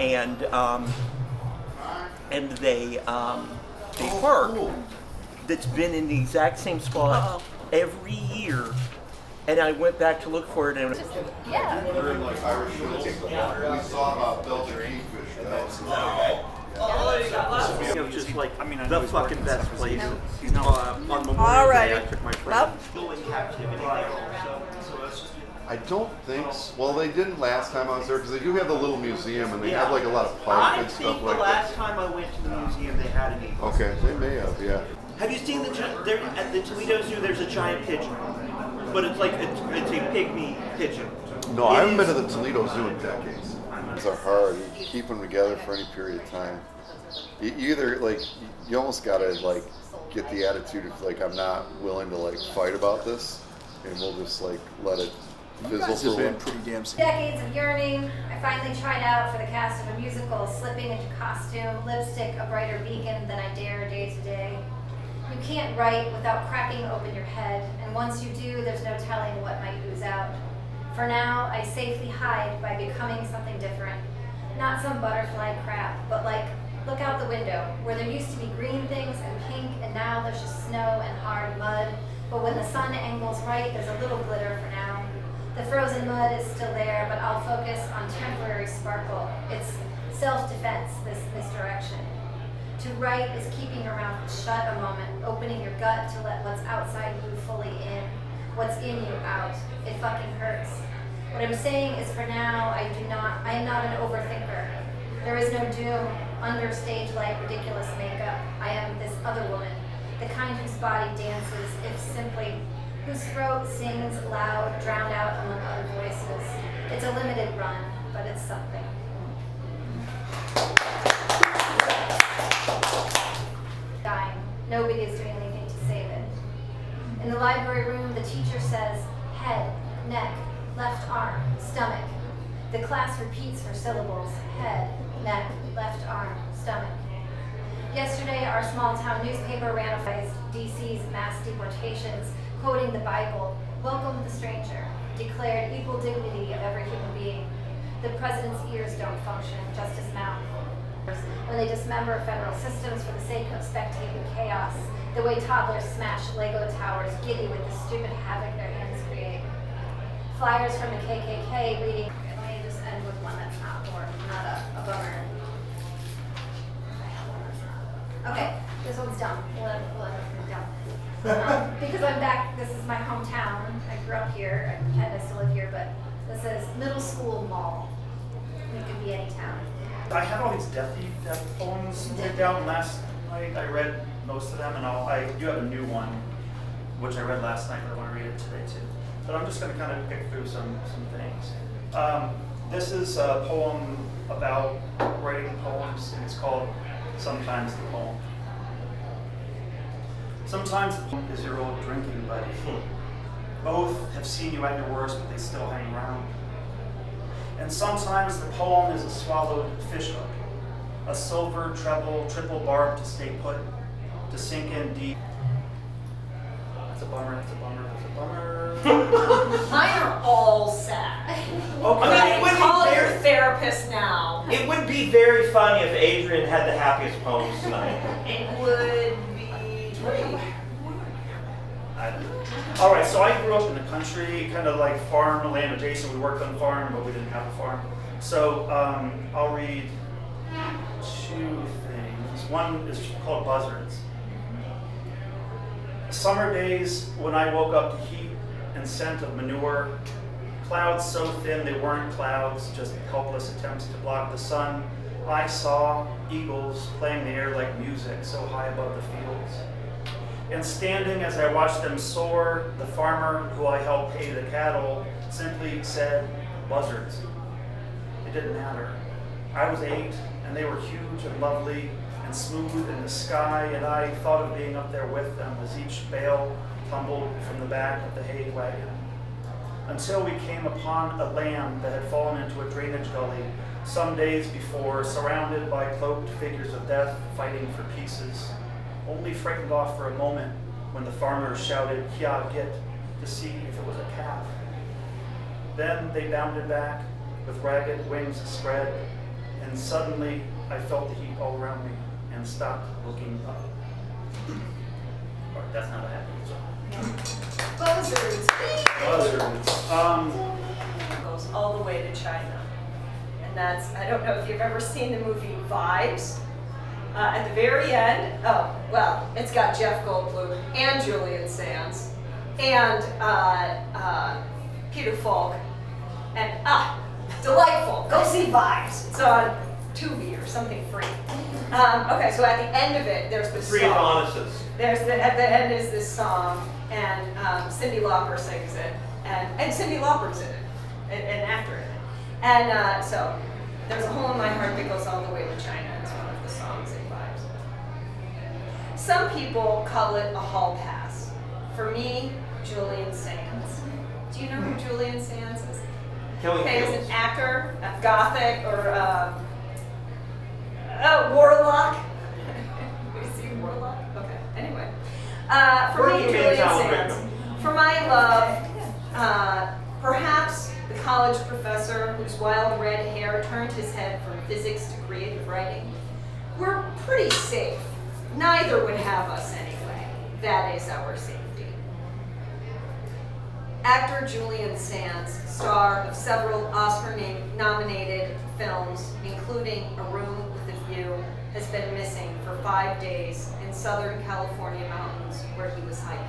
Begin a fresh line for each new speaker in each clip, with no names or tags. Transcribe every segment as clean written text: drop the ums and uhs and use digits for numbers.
and they park that's been in the exact same spot every year. And I went back to look for it, and
We saw Belgian kingfish.
just like the fucking best place. On Memorial
All right.
Day, I took my friend still in captivity.
I don't think so. Well, they didn't last time I was there because they do have the little museum and they have like a lot of pipe and stuff like that.
Last time I went to the museum, they had an eagle.
Okay, they may have, yeah.
Have you seen there at the Toledo Zoo? There's a giant pigeon, but it's like it's a pygmy pigeon.
No, I haven't been to the Toledo Zoo in decades. These are hard. You keep them together for any period of time. You either like you almost gotta like get the attitude of like I'm not willing to like fight about this, and we'll just like let it fizzle for a while.
Pretty damn
Decades of yearning, I finally tried out for the cast of a musical, slipping into costume, lipstick a brighter beacon than I dare day to day. You can't write without cracking open your head, and once you do, there's no telling what might ooze out. For now, I safely hide by becoming something different. Not some butterfly crap, but like, look out the window, where there used to be green things and pink, and now there's just snow and hard mud. But when the sun angles right, there's a little glitter for now. The frozen mud is still there, but I'll focus on temporary sparkle. It's self-defense, this misdirection. To write is keeping your mouth shut a moment, opening your gut to let what's outside you fully in, what's in you out. It fucking hurts. What I'm saying is for now, I am not an overthinker. There is no doom under stage-like ridiculous makeup. I am this other woman, the kind whose body dances, if simply, whose throat sings loud, drowned out among other voices. It's a limited run, but it's something. Dying. Nobody is doing anything to save it. In the library room, the teacher says, head, neck, left arm, stomach. The class repeats her syllables, head, neck, left arm, stomach. Yesterday, our small town newspaper ran DC's mass deportations, quoting the Bible, welcome the stranger, declared equal dignity of every human being. The president's ears don't function, just his mouth. When they dismember federal systems for the sake of spectating chaos, the way toddlers smash Lego towers giddy with the stupid havoc their hands create. Flyers from the KKK reading, let me just end with one that's not a bummer. Okay, this one's dumb. We'll end with dumb. Because I'm back, this is my hometown. I grew up here, I pretend I still live here, but this is middle school mall. It could be any town.
I had all these death poems written down last night. I read most of them, and I do have a new one, which I read last night, but I want to read it today too. But I'm just going to kind of pick through some things. This is a poem about writing poems, and it's called Sometimes the Poem. Sometimes the poem is your old drinking buddy. Both have seen you at your worst, but they still hang around. And sometimes the poem is a swallowed fishhook, a silver treble, triple barb to stay put, to sink in deep. That's a bummer, that's a bummer, that's a bummer.
Mine are all sad.
Okay. I mean, it would
Call
be
your
very,
therapist now.
it would be very funny if Adrian had the happiest poems tonight.
It would be.
All right, so I grew up in the country, kind of like farm, land adjacent. We worked on the farm, but we didn't have a farm. So I'll read two things. One is called Buzzards. Summer days when I woke up to heat and scent of manure, clouds so thin they weren't clouds, just helpless attempts to block the sun. I saw eagles playing the air like music so high above the fields. And standing as I watched them soar, the farmer who I helped pay the cattle simply said, buzzards. It didn't matter. I was 8, and they were huge and lovely and smooth in the sky, and I thought of being up there with them as each bale tumbled from the back of the hay wagon. Until we came upon a lamb that had fallen into a drainage gully some days before, surrounded by cloaked figures of death fighting for pieces. Only frightened off for a moment when the farmer shouted, "Kia git," to see if it was a calf. Then they bounded back with ragged wings spread, and suddenly I felt the heat all around me and stopped looking up. Or that's not a happy result.
Buzzards. Goes all the way to China. And that's, I don't know if you've ever seen the movie Vibes. At the very end, oh, well, it's got Jeff Goldblum and Julian Sands and Peter Falk. And, delightful. Go see Vibes. It's on Tubi or something free. Okay, so at the end of it, there's this
Three
song.
Adonis's.
At the end is this song, and Cyndi Lauper sings it, and Cyndi Lauper's in it, an actor in it. And so there's a hole in my heart that goes all the way to China. It's one of the songs in Vibes. Some people call it a hall pass. For me, Julian Sands. Do you know who Julian Sands is?
Kelly
Okay, he's
Fields.
an actor, a gothic, or warlock. Is he a warlock? Okay, anyway. For me,
Working
Julian
man's Alan
Sands.
Rickman.
For my love, perhaps the college professor whose wild red hair turned his head from physics to creative writing. We're pretty safe. Neither would have us anyway. That is our safety. Actor Julian Sands, star of several Oscar-nominated films, including A Room with a View, has been missing for 5 days in Southern California mountains where he was hiking.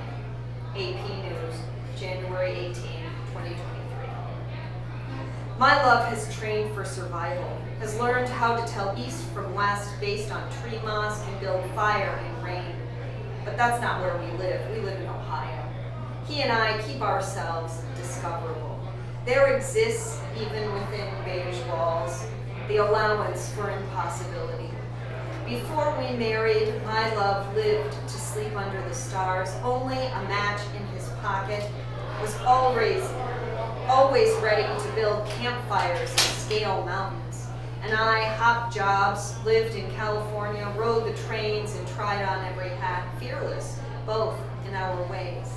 AP News, January 18, 2023. My love has trained for survival, has learned how to tell east from west based on tree moss and build fire in rain. But that's not where we live. We live in Ohio. He and I keep ourselves discoverable. There exists, even within beige walls, the allowance for impossibility. Before we married, my love lived to sleep under the stars. Only a match in his pocket, was always ready to build campfires and scale mountains. And I hopped jobs, lived in California, rode the trains, and tried on every hat, fearless, both in our ways.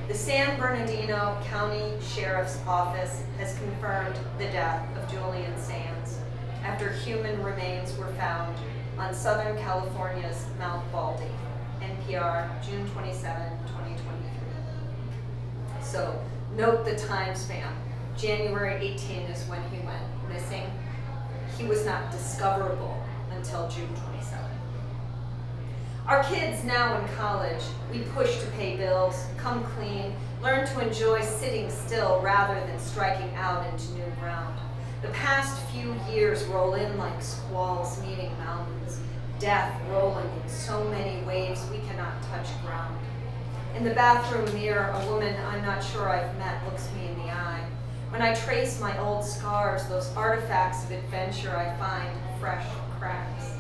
The San Bernardino County Sheriff's Office has confirmed the death of Julian Sands after human remains were found on Southern California's Mount Baldy. NPR, June 27, 2023. So note the time span. January 18 is when he went missing. He was not discoverable until June 27. Our kids now in college, we push to pay bills, come clean, learn to enjoy sitting still rather than striking out into new ground. The past few years roll in like squalls meeting mountains, death rolling in so many waves we cannot touch ground. In the bathroom mirror, a woman I'm not sure I've met looks me in the eye. When I trace my old scars, those artifacts of adventure, I find fresh cracks.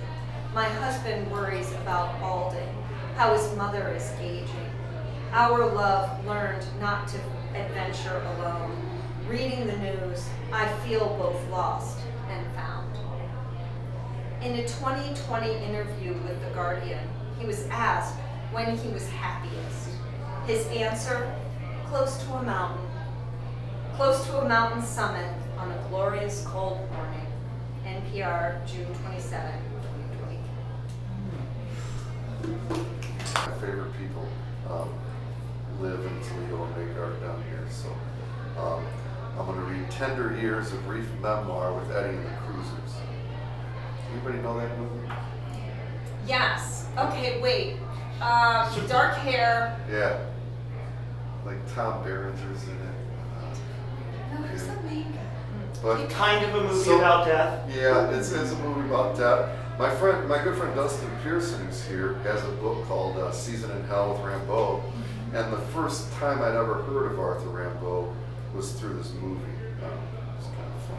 My husband worries about balding, how his mother is aging. Our love learned not to adventure alone. Reading the news, I feel both lost and found. In a 2020 interview with The Guardian, he was asked when he was happiest. His answer, close to a mountain summit on a glorious cold morning. NPR, June 27, 2023.
My favorite people live in Toledo and make art down here. So I'm going to read Tender Years, a brief memoir with Eddie and the Cruisers. Anybody know that movie?
Yes. Okay, wait. Dark hair.
Yeah. Like Tom Berenger's in it.
No, who's the main guy?
But
Kind of a movie
So-
about death.
yeah, it's a movie about death. My good friend Dustin Pearson, who's here, has a book called Season in Hell with Rimbaud. And the first time I'd ever heard of Arthur Rimbaud was through this movie. It's kind of fun.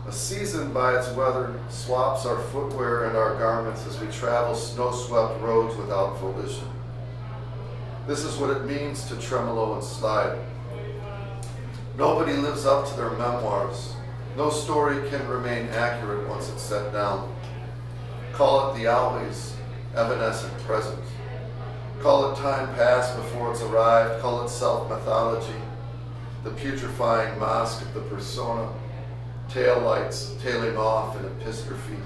A season by its weather swaps our footwear and our garments as we travel snow-swept roads without volition. This is what it means to tremolo and slide. Nobody lives up to their memoirs. No story can remain accurate once it's set down. Call it the always, evanescent present. Call it time past before it's arrived. Call it self-mythology, the putrefying mask of the persona. tail lights tailing off in epistrophe.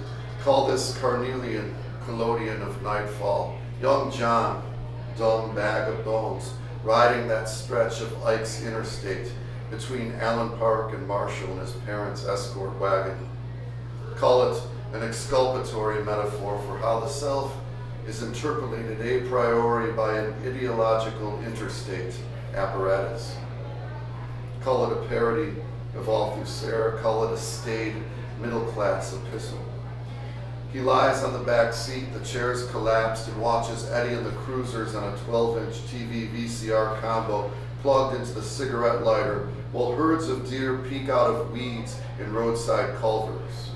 Call this carnelian collodion of nightfall. Young John, dumb bag of bones, riding that stretch of Ike's interstate between Allen Park and Marshall in his parents' escort wagon. Call it an exculpatory metaphor for how the self is interpolated a priori by an ideological interstate apparatus. Call it a parody of Althusser, call it a staid middle-class epistle. He lies on the back seat, the chairs collapsed, and watches Eddie and the Cruisers on a 12-inch TV VCR combo plugged into the cigarette lighter, while herds of deer peek out of weeds in roadside culverts.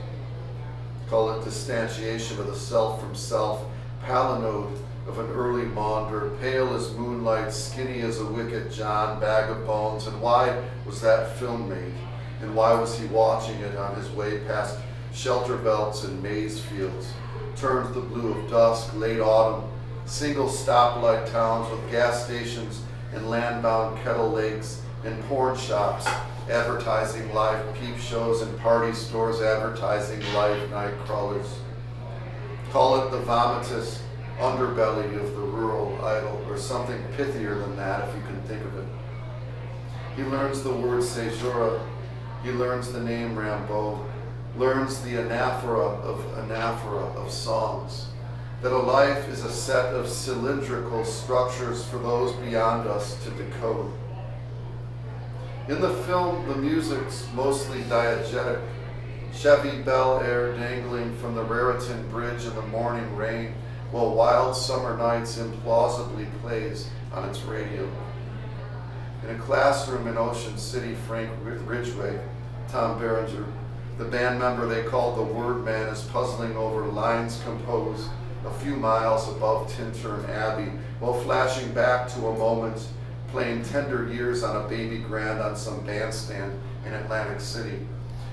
Call it distantiation of the self from self, palinode of an early maunder, pale as moonlight, skinny as a wicked John, bag of bones. And why was that film made? And why was he watching it on his way past shelter belts and maize fields, turned the blue of dusk, late autumn, single stoplight towns with gas stations and land-bound kettle lakes and porn shops advertising live peep shows and party stores advertising live night crawlers. Call it the vomitous underbelly of the rural idol, or something pithier than that if you can think of it. He learns the word Sejura, he learns the name Rambeau, learns the anaphora of songs, that a life is a set of cylindrical structures for those beyond us to decode. In the film, the music's mostly diegetic. Chevy Bel Air dangling from the Raritan Bridge in the morning rain, while Wild Summer Nights implausibly plays on its radio. In a classroom in Ocean City, Frank Ridgway, Tom Berenger, the band member they called the Word Man, is puzzling over lines composed a few miles above Tintern Abbey, while flashing back to a moment playing Tender Years on a baby grand on some bandstand in Atlantic City.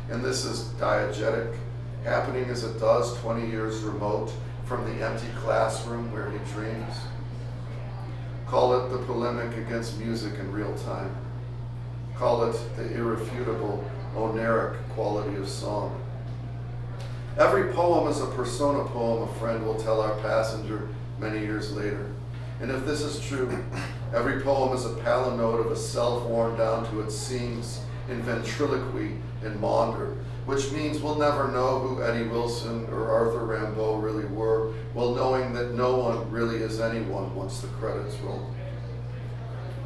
And this is diegetic, happening as it does 20 years remote from the empty classroom where he dreams. Call it the polemic against music in real time. Call it the irrefutable, oneric quality of song. Every poem is a persona poem, a friend will tell our passenger many years later. And if this is true, every poem is a palinode of a self worn down to its seams in ventriloquy and maunder, which means we'll never know who Eddie Wilson or Arthur Rimbaud really were, while knowing that no one really is anyone once the credits roll.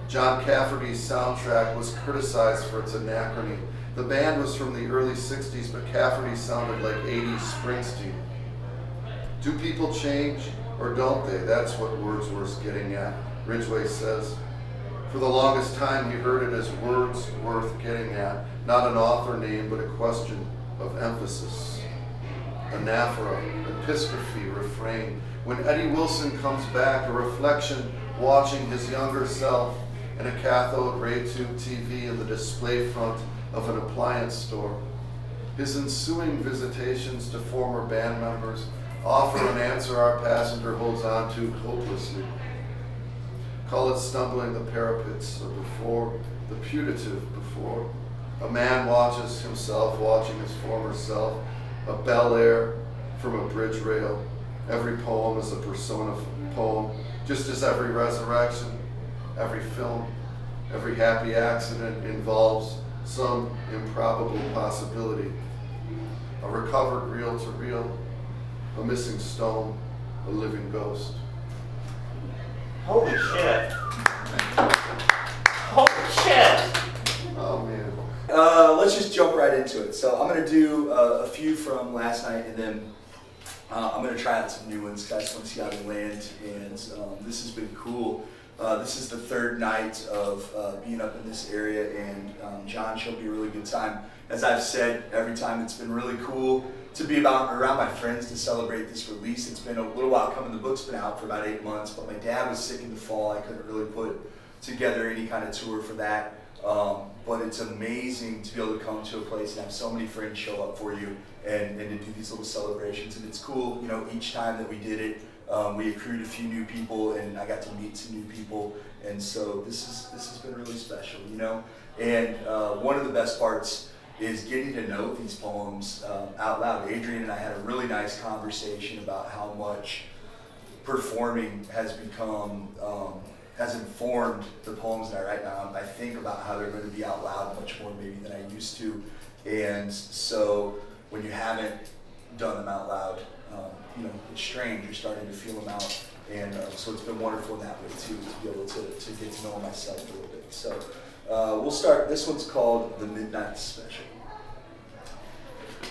John Cafferty's soundtrack was criticized for its anachrony. The band was from the early 60s, but Cafferty sounded like 80s Springsteen. Do people change, or don't they? That's what Wordsworth's getting at, Ridgway says. For the longest time, he heard it as words worth getting at, not an author name, but a question of emphasis. Anaphora, epistrophe, refrain. When Eddie Wilson comes back, a reflection watching his younger self in a cathode ray tube TV in the display front of an appliance store. His ensuing visitations to former band members offer an answer our passenger holds on to hopelessly. Call it stumbling the parapets, or before, the putative before. A man watches himself watching his former self, a Bel Air from a bridge rail. Every poem is a persona poem, just as every resurrection, every film, every happy accident involves some improbable possibility. A recovered reel-to-reel, a missing stone, a living ghost.
Holy shit. Holy shit.
Oh man.
Let's just jump right into it. So I'm going to do a few from last night, and then I'm going to try out some new ones. I just want to see how they land, and this has been cool. This is the third night of being up in this area, and John showed me a really good time. As I've said, every time it's been really cool to be around my friends to celebrate this release. It's been a little while coming. The book's been out for about 8 months, but my dad was sick in the fall. I couldn't really put together any kind of tour for that. But it's amazing to be able to come to a place and have so many friends show up for you and to do these little celebrations. And it's cool, you know, each time that we did it, we accrued a few new people, and I got to meet some new people. And so this has been really special, you know. And one of the best parts is getting to know these poems out loud. Adrian and I had a really nice conversation about how much performing has become, has informed the poems that I write now. I think about how they're going to be out loud much more maybe than I used to. And so when you haven't done them out loud, it's strange. You're starting to feel them out. And so it's been wonderful in that way too, to be able to get to know myself a little bit. So we'll start. This one's called The Midnight Special.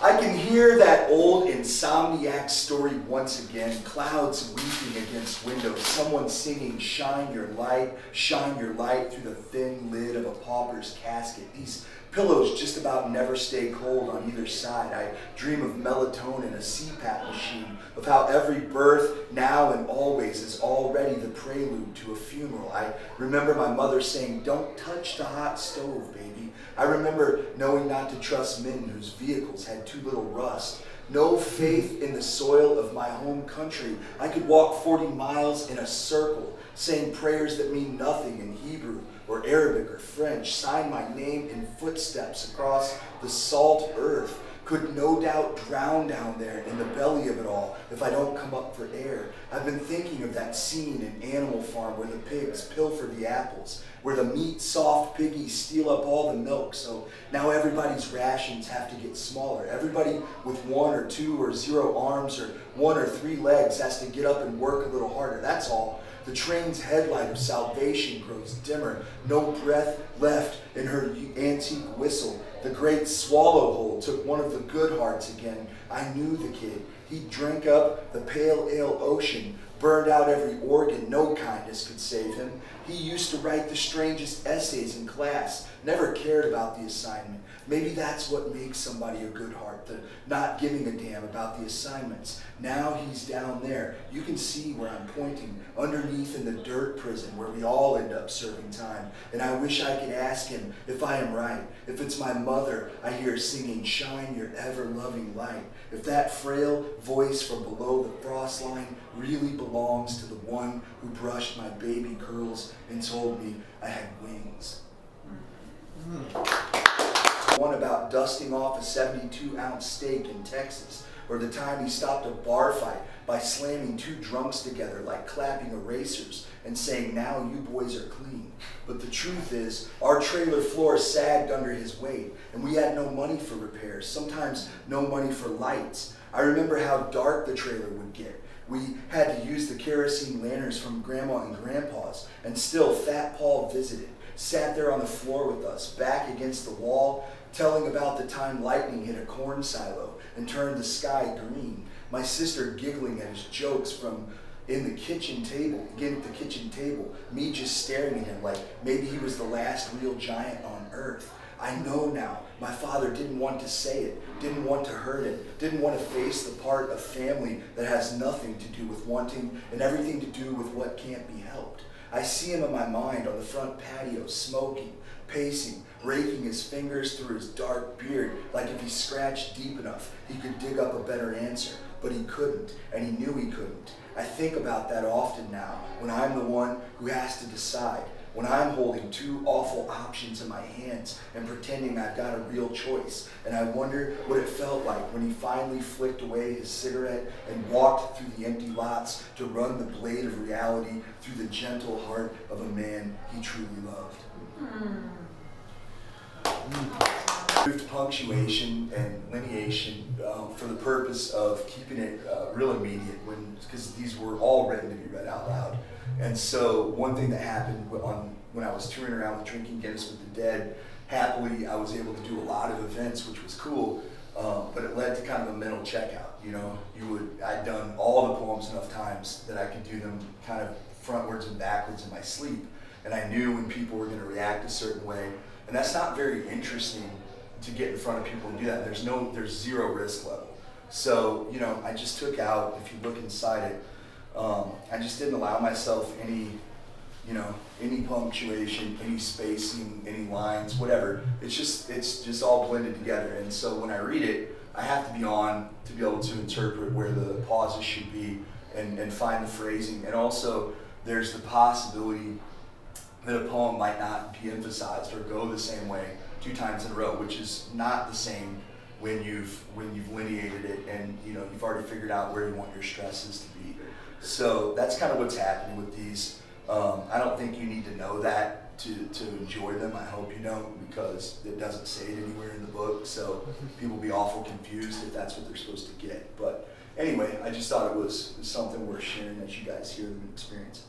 I can hear that old insomniac story once again. Clouds weeping against windows. Someone singing, shine your light through the thin lid of a pauper's casket. These pillows just about never stay cold on either side. I dream of melatonin, a CPAP machine, of how every birth now and always is already the prelude to a funeral. I remember my mother saying, don't touch the hot stove, baby. I remember knowing not to trust men whose vehicles had too little rust. No faith in the soil of my home country. I could walk 40 miles in a circle, saying prayers that mean nothing in Hebrew or Arabic or French, sign my name in footsteps across the salt earth. Could no doubt drown down there in the belly of it all if I don't come up for air. I've been thinking of that scene in Animal Farm where the pigs pilfer the apples, where the meat-soft piggies steal up all the milk, so now everybody's rations have to get smaller. Everybody with 1 or 2 or 0 arms or 1 or 3 legs has to get up and work a little harder, that's all. The train's headlight of salvation grows dimmer, no breath left in her antique whistle. The great swallow hole took one of the good hearts again. I knew the kid. He drank up the pale ale ocean, burned out every organ, no kindness could save him. He used to write the strangest essays in class, never cared about the assignment. Maybe that's what makes somebody a good heart, the not giving a damn about the assignments. Now he's down there. You can see where I'm pointing, underneath in the dirt prison where we all end up serving time. And I wish I could ask him if I am right. If it's my mother I hear singing, shine your ever-loving light. If that frail voice from below the frost line really belongs to the one who brushed my baby curls and told me I had wings. One about dusting off a 72-ounce steak in Texas, or the time he stopped a bar fight by slamming 2 drunks together like clapping erasers and saying, now you boys are clean. But the truth is, our trailer floor sagged under his weight, and we had no money for repairs, sometimes no money for lights. I remember how dark the trailer would get. We had to use the kerosene lanterns from Grandma and Grandpa's, and still Fat Paul visited, sat there on the floor with us, back against the wall, telling about the time lightning hit a corn silo and turned the sky green. My sister giggling at his jokes from in the kitchen table, again at the kitchen table, me just staring at him like maybe he was the last real giant on earth. I know now, my father didn't want to say it, didn't want to hurt it, didn't want to face the part of family that has nothing to do with wanting and everything to do with what can't be helped. I see him in my mind on the front patio, smoking, pacing, raking his fingers through his dark beard like if he scratched deep enough, he could dig up a better answer. But he couldn't, and he knew he couldn't. I think about that often now, when I'm the one who has to decide, when I'm holding 2 awful options in my hands and pretending I've got a real choice. And I wonder what it felt like when he finally flicked away his cigarette and walked through the empty lots to run the blade of reality through the gentle heart of a man he truly loved. Moved punctuation and lineation for the purpose of keeping it real immediate, because these were all written to be read out loud. And so one thing that happened when I was touring around with Drinking Guinness with the Dead, happily I was able to do a lot of events, which was cool, but it led to kind of a mental checkout. I'd done all the poems enough times that I could do them kind of frontwards and backwards in my sleep. And I knew when people were going to react a certain way. And that's not very interesting to get in front of people and do that. There's 0 risk level. So, I just took out, if you look inside it, I just didn't allow myself any punctuation, any spacing, any lines, whatever. It's just all blended together. And so when I read it, I have to be on to be able to interpret where the pauses should be and find the phrasing. And also, there's the possibility that a poem might not be emphasized or go the same way 2 times in a row, which is not the same when you've lineated it and you've already figured out where you want your stresses to be. So that's kind of what's happening with these. I don't think you need to know that to enjoy them. I hope you don't, because it doesn't say it anywhere in the book. So people will be awful confused if that's what they're supposed to get. But anyway, I just thought it was something worth sharing as you guys hear them and experience.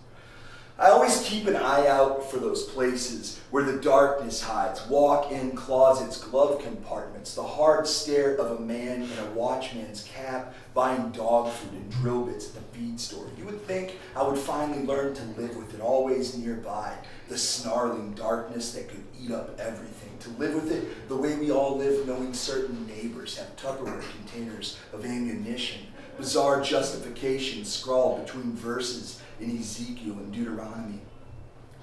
I always keep an eye out for those places where the darkness hides, walk-in closets, glove compartments, the hard stare of a man in a watchman's cap buying dog food and drill bits at the feed store. You would think I would finally learn to live with it, always nearby, the snarling darkness that could eat up everything, to live with it the way we all live, knowing certain neighbors have Tupperware containers of ammunition, bizarre justifications scrawled between verses in Ezekiel and Deuteronomy.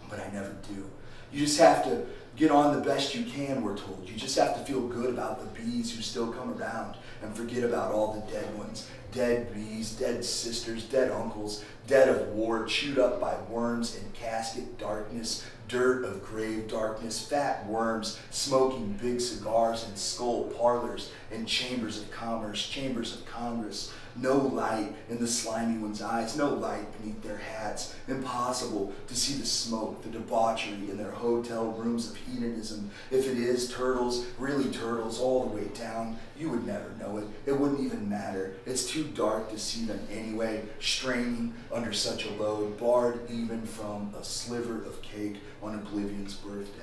But I never do. You just have to get on the best you can, we're told. You just have to feel good about the bees who still come around and forget about all the dead ones. Dead bees, dead sisters, dead uncles, dead of war, chewed up by worms in casket darkness, dirt of grave darkness, fat worms smoking big cigars in skull parlors and chambers of commerce, chambers of Congress. No light in the slimy one's eyes, no light beneath their hats. Impossible to see the smoke, the debauchery in their hotel rooms of hedonism. If it is turtles, really turtles all the way down, you would never know it. It wouldn't even matter. It's too dark to see them anyway, straining under such a load, barred even from a sliver of cake on Oblivion's birthday.